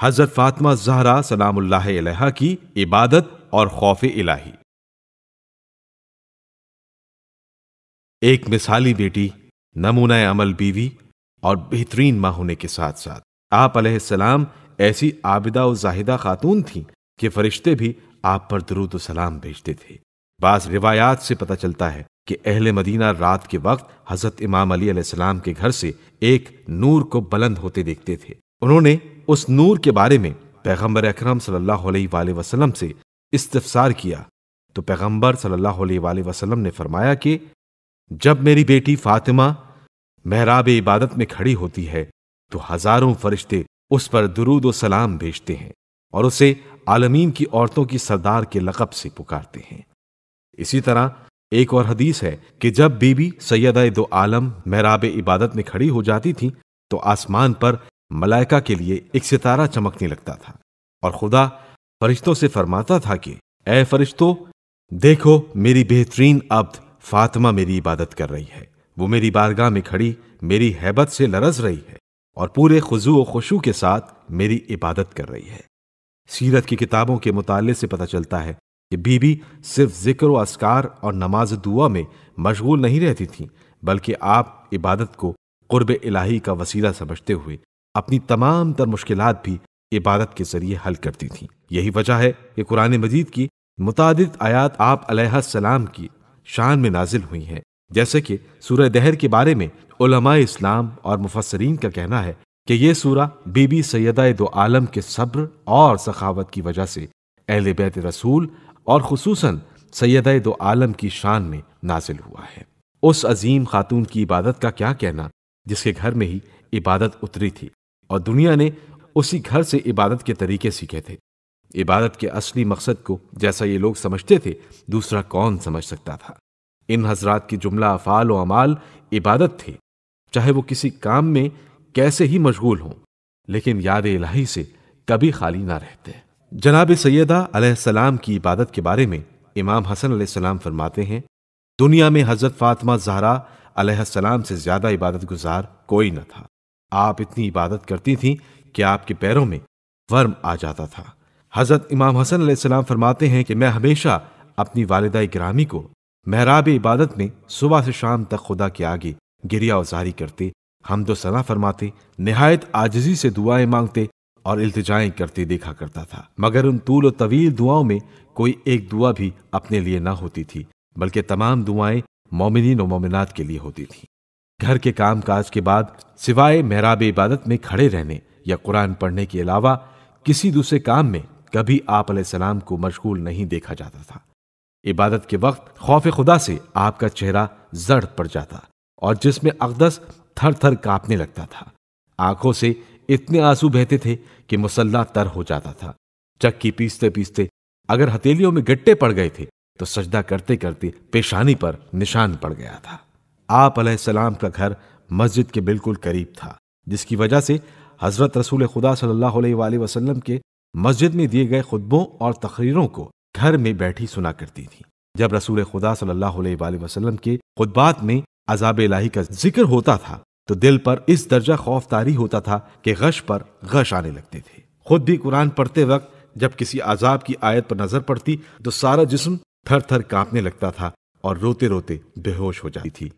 हजरत फातिमा ज़हरा सलामुल्लाह अलैहा की इबादत और खौफ इलाही। एक मिसाली बेटी, नमूना अमल बीवी और बेहतरीन मां होने के साथ साथ आप अलैहिस्सलाम ऐसी आबिदा और जाहिदा खातून थीं कि फरिश्ते भी आप पर दुरूद और सलाम भेजते थे। बाज़ रिवायात से पता चलता है कि अहले मदीना रात के वक्त हजरत इमाम अली अलैहिस्सलाम के घर से एक नूर को बुलंद होते देखते थे। उन्होंने उस नूर के बारे में पैगंबर अकरम सल्लल्लाहु अलैहि वसल्लम से इस्तिफसार किया तो पैगंबर सल्लल्लाहु अलैहि वसल्लम ने फरमाया कि जब मेरी बेटी फातिमा मेहराब इबादत में खड़ी होती है तो हजारों फरिश्ते उस पर दुरूद और सलाम भेजते हैं और उसे आलमीन की औरतों की सरदार के लक़ब से पुकारते हैं। इसी तरह एक और हदीस है कि जब बीबी सैयदा दो आलम मेहराब इबादत में खड़ी हो जाती थी तो आसमान पर मलाइका के लिए एक सितारा चमकने लगता था और खुदा फरिश्तों से फरमाता था कि ऐ फरिश्तों, देखो मेरी बेहतरीन अब्द फातिमा मेरी इबादत कर रही है। वो मेरी बारगाह में खड़ी मेरी हैबत से लरज रही है और पूरे खुजू और खुशू के साथ मेरी इबादत कर रही है। सीरत की किताबों के मुताले से पता चलता है कि बीबी सिर्फ जिक्र व अस्कार और नमाज दुआ में मशगूल नहीं रहती थीं, बल्कि आप इबादत को कुर्ब इलाही का वसीला समझते हुए अपनी तमाम तर मुश्किलात भी इबादत के जरिए हल करती थीं। यही वजह है कि कुरान मजीद की मुतादिद आयात आप अलैहिस्सलाम की शान में नाजिल हुई हैं, जैसे कि सूरह दहर के बारे में उलमाए इस्लाम और मुफस्सरीन का कहना है कि यह सूरा बीबी सैयदा दो आलम के सब्र और सखावत की वजह से अहले बैत रसूल और खुसूसन सैयदा दो आलम की शान में नाजिल हुआ है। उस अजीम खातून की इबादत का क्या कहना जिसके घर में ही इबादत उतरी थी और दुनिया ने उसी घर से इबादत के तरीके सीखे थे। इबादत के असली मकसद को जैसा ये लोग समझते थे, दूसरा कौन समझ सकता था। इन हजरात की जुमला अफ़ाल व अमाल इबादत थे, चाहे वो किसी काम में कैसे ही मशगूल हों, लेकिन याद इलाही से कभी खाली ना रहते। जनाब सैयदा अलैहिस्सलाम की इबादत के बारे में इमाम हसन अलैहिस्सलाम फरमाते हैं, दुनिया में हजरत फातिमा ज़हरा अलैहिस्सलाम से ज्यादा इबादत गुजार कोई न था। आप इतनी इबादत करती थीं कि आपके पैरों में वर्म आ जाता था। हजरत इमाम हसन अलैहिस्सलाम फरमाते हैं कि मैं हमेशा अपनी वालिदा गिरामी को मेहराब इबादत में सुबह से शाम तक खुदा के आगे गिरिया उजारी करते, हमदो सना फरमाते, निहायत आजिजी से दुआएं मांगते और इल्तिजाएं करते देखा करता था। मगर उन तूल और तवील दुआओं में कोई एक दुआ भी अपने लिए ना होती थी, बल्कि तमाम दुआएं मोमिनीन और मोमिनात के लिए होती थी। घर के काम काज के बाद सिवाय मेहराब इबादत में खड़े रहने या कुरान पढ़ने के अलावा किसी दूसरे काम में कभी आप अलैहिस्सलाम को मशगूल नहीं देखा जाता था। इबादत के वक्त खौफ खुदा से आपका चेहरा जड़ पड़ जाता और जिसमें अक़दस थर थर कांपने लगता था। आंखों से इतने आंसू बहते थे कि मुसल्ला तर हो जाता था। चक्की पीसते पीसते अगर हथेलियों में गट्टे पड़ गए थे तो सजदा करते करते पेशानी पर निशान पड़ गया था। आप अलैहिस्सलाम का घर मस्जिद के बिल्कुल करीब था, जिसकी वजह से हजरत रसूल खुदा सल्लल्लाहु अलैहि वसल्लम के मस्जिद में दिए गए खुतबों और तकरीरों को घर में बैठी सुना करती थी। जब रसूल खुदा सल्लल्लाहु अलैहि वसल्लम के खुतबात में अज़ाब इलाही का जिक्र होता था तो दिल पर इस दर्जा खौफ तारी होता था कि गश पर गश आने लगते थे। खुद भी कुरान पढ़ते वक्त जब किसी अजाब की आयत पर नजर पड़ती तो सारा जिस्म थर थर कांपने लगता था और रोते रोते बेहोश हो जाती थी।